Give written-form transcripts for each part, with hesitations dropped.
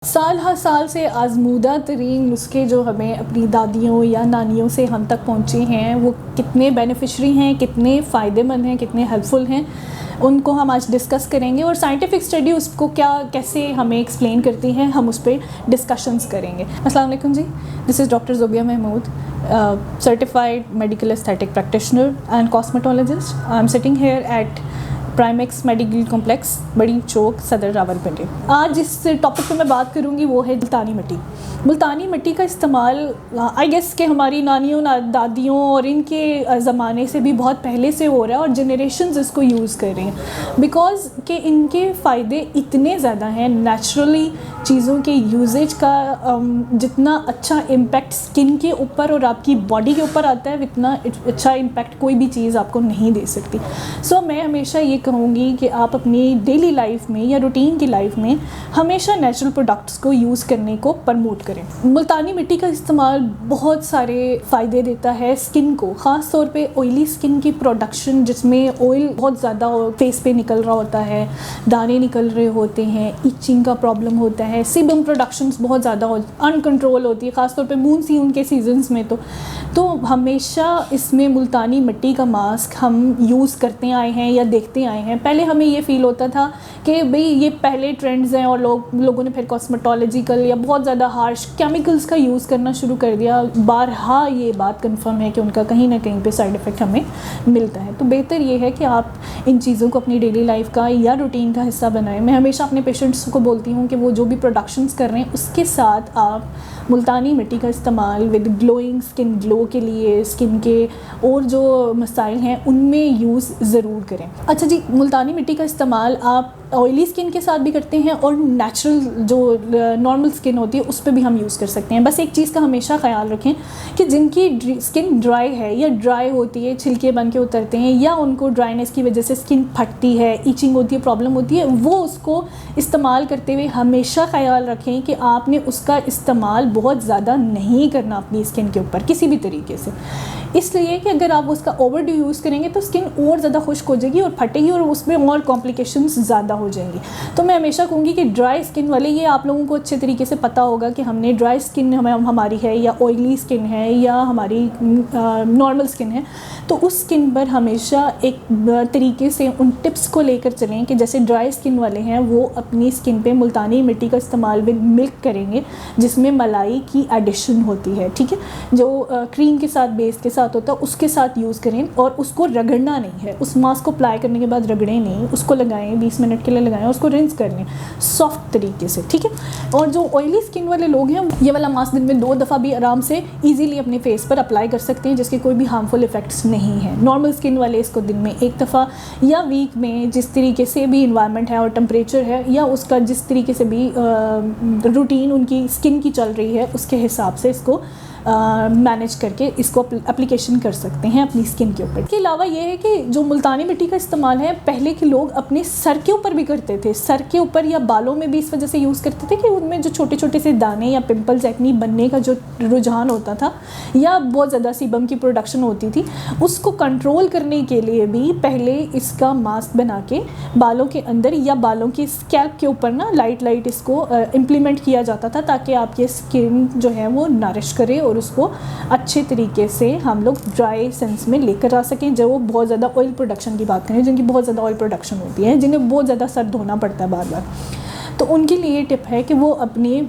साल हर साल से आजमूदा तरीन नुस्खे जो हमें अपनी दादियों या नानियों से हम तक पहुँचे हैं वो कितने बेनिफिशरी हैं, कितने फ़ायदेमंद हैं, कितने हेल्पफुल हैं, उनको हम आज डिस्कस करेंगे। और साइंटिफिक स्टडी उसको कैसे हमें एक्सप्लेन करती है, हम उस पर डिस्कशंस करेंगे। अस्सलाम वालेकुम जी, this is doctor Zobia Mahmood, certified medical aesthetic practitioner and cosmetologist. I am sitting here at Primex medical complex, Badi Chowk, सदर रावलपिंडी। आज जिस टॉपिक पे मैं बात करूँगी वो है मुल्तानी मिट्टी। मुल्तानी मिट्टी का इस्तेमाल आई गेस कि हमारी नानियों दादियों और इनके ज़माने से भी बहुत पहले से हो रहा है और जनरेशन्स इसको यूज़ कर रहे हैं बिकॉज़ कि इनके फ़ायदे इतने ज़्यादा हैं। नेचुरली चीज़ों के यूजेज का जितना अच्छा इम्पैक्ट स्किन के ऊपर और आपकी बॉडी के ऊपर आता है उतना अच्छा इम्पैक्ट कोई भी चीज़ आपको नहीं दे सकती। सो मैं हमेशा ये कहूँगी कि आप अपनी डेली लाइफ में या रूटीन की लाइफ में हमेशा नेचुरल प्रोडक्ट्स को यूज़ करने को प्रमोट करें। मुल्तानी मिट्टी का इस्तेमाल बहुत सारे फ़ायदे देता है स्किन को, ख़ास तौर पे ऑयली स्किन की प्रोडक्शन जिसमें ऑयल बहुत ज़्यादा फेस पे निकल रहा होता है, दाने निकल रहे होते हैं, इचिंग का प्रॉब्लम होता है, सीबम प्रोडक्शंस बहुत ज़्यादा अनकंट्रोल होती है, ख़ास तौर पे मूनसून के सीजन्स में। तो हमेशा इसमें मुल्तानी मिट्टी का मास्क हम यूज़ करते आए हैं या देखते आए हैं। पहले हमें ये फ़ील होता था कि भाई ये पहले ट्रेंड्स हैं और लोगों ने फिर कॉस्मेटोलॉजिकल या बहुत ज़्यादा हार्श केमिकल्स का यूज़ करना शुरू कर दिया। बारहा ये बात कंफर्म है कि उनका कहीं ना कहीं पे साइड इफ़ेक्ट हमें मिलता है। तो बेहतर ये है कि आप इन चीज़ों को अपनी डेली लाइफ का या रूटीन का हिस्सा बनाएं। मैं हमेशा अपने पेशेंट्स को बोलती हूँ कि वो जो भी प्रोडक्शंस कर रहे हैं उसके साथ आप मुल्तानी मिट्टी का इस्तेमाल विद ग्लोइंग स्किन ग्लो के लिए, स्किन के और जो मसाइल हैं उनमें यूज़ ज़रूर करें। अच्छा जी, मुल्तानी मिट्टी का इस्तेमाल आप ऑयली स्किन के साथ भी करते हैं और नेचुरल जो नॉर्मल स्किन होती है उस पर भी हम यूज़ कर सकते हैं। बस एक चीज़ का हमेशा ख्याल रखें कि जिनकी स्किन ड्राई है या ड्राई होती है, छिलके बन के उतरते हैं या उनको ड्राइनेस की वजह से स्किन फटती है, इचिंग होती है, प्रॉब्लम होती है, वो उसको इस्तेमाल करते हुए हमेशा ख्याल रखें कि आपने उसका इस्तेमाल बहुत ज़्यादा नहीं करना अपनी स्किन के ऊपर किसी भी तरीके से। इसलिए कि अगर आप उसका ओवरडू यूज़ करेंगे तो स्किन और ज़्यादा खुश्क हो जाएगी और फटेगी और उसमें और कॉम्प्लिकेशंस ज़्यादा हो जाएंगी। तो मैं हमेशा कहूँगी कि ड्राई स्किन वाले, ये आप लोगों को अच्छे तरीके से पता होगा कि हमने ड्राई स्किन हमारी है या ऑयली स्किन है या हमारी नॉर्मल स्किन है, तो उस स्किन पर हमेशा एक तरीके से उन टिप्स को लेकर चलें कि जैसे ड्राई स्किन वाले हैं वो अपनी स्किन पे मुल्तानी मिट्टी का इस्तेमाल विद मिल्क करेंगे जिसमें मलाई की एडिशन होती है, ठीक है, जो क्रीम के साथ बेस के साथ होता है उसके साथ यूज़ करें और उसको रगड़ना नहीं है। उस मास्क को अप्लाई करने के बाद रगड़ें नहीं, उसको लगाएं, 20 मिनट के लिए लगाएं, उसको रिंस कर लें सॉफ्ट तरीके से, ठीक है। और जो ऑयली स्किन वाले लोग हैं ये वाला मास्क दिन में 2 दफ़ा भी आराम से ईजीली अपने फेस पर अप्लाई कर सकते हैं जिसके कोई भी हार्मफुल इफेक्ट्स नहीं है। नॉर्मल स्किन वाले इसको दिन में 1 दफ़ा या वीक में जिस तरीके से भी इन्वायरमेंट है और टेम्परेचर है या उसका जिस तरीके से भी रूटीन उनकी स्किन की चल रही है उसके हिसाब से इसको मैनेज करके इसको एप्लीकेशन कर सकते हैं अपनी स्किन के ऊपर। इसके अलावा ये है कि जो मुल्तानी मिट्टी का इस्तेमाल है पहले के लोग अपने सर के ऊपर भी करते थे, सर के ऊपर या बालों में भी इस वजह से यूज़ करते थे कि उनमें जो छोटे छोटे से दाने या पिंपल्स एक्नी बनने का जो रुझान होता था या बहुत ज़्यादा सीबम की प्रोडक्शन होती थी उसको कंट्रोल करने के लिए भी पहले इसका मास्क बना के बालों के अंदर या बालों की स्कैल्प के ऊपर ना लाइट इसको इम्प्लीमेंट किया जाता था ताकि आपकी स्किन जो है वो नरिश करे और उसको अच्छे तरीके से हम लोग ड्राई सेंस में लेकर आ सकें। जो बहुत ज़्यादा ऑयल प्रोडक्शन की बात करें, जिनकी बहुत ज़्यादा ऑयल प्रोडक्शन होती है, जिन्हें बहुत ज़्यादा सर धोना पड़ता है बार बार, तो उनके लिए टिप है कि वो अपनी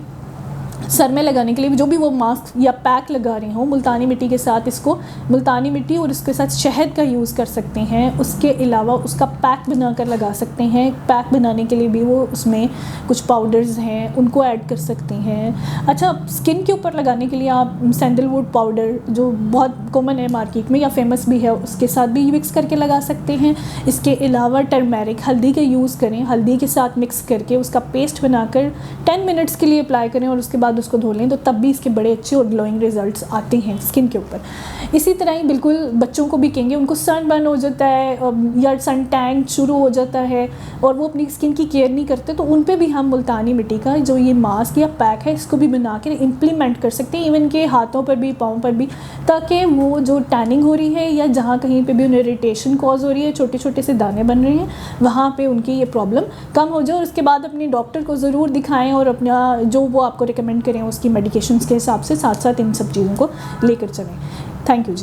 सर में लगाने के लिए जो भी वो मास्क या पैक लगा रहे हों मुल्तानी मिट्टी के साथ, इसको मुल्तानी मिट्टी और उसके साथ शहद का यूज़ कर सकते हैं। उसके अलावा उसका पैक बनाकर लगा सकते हैं। पैक बनाने के लिए भी वो उसमें कुछ पाउडर्स हैं उनको ऐड कर सकते हैं। अच्छा, स्किन के ऊपर लगाने के लिए आप सैंडलवुड पाउडर जो बहुत कॉमन है मार्केट में या फेमस भी है उसके साथ भी मिक्स करके लगा सकते हैं। इसके अलावा टर्मेरिक, हल्दी का यूज़ करें, हल्दी के साथ मिक्स करके उसका पेस्ट बनाकर 10 मिनट्स के लिए अप्लाई करें और उसके बाद बाद उसको धो लें तो तब भी इसके बड़े अच्छे और ग्लोइंग रिजल्ट्स आते हैं स्किन के ऊपर। इसी तरह ही बिल्कुल बच्चों को भी कहेंगे, उनको सन बर्न हो जाता है या सन टैन शुरू हो जाता है और वो अपनी स्किन की केयर नहीं करते, तो उन पे भी हम मुल्तानी मिट्टी का जो ये मास्क या पैक है इसको भी बना कर इम्प्लीमेंट कर सकते हैं, इवन के हाथों पर भी, पाँव पर भी, ताकि वो जो टैनिंग हो रही है या जहाँ कहीं पे भी उन्हें इरिटेशन कॉज हो रही है, छोटे छोटे से दाने बन रहे हैं, वहाँ पे उनकी ये प्रॉब्लम कम हो जाए। और उसके बाद अपने डॉक्टर को ज़रूर दिखाएं और अपना जो वो आपको रिकमेंड करें उसकी मेडिकेशंस के हिसाब से साथ साथ इन सब चीज़ों को लेकर चलें। Thank you ji.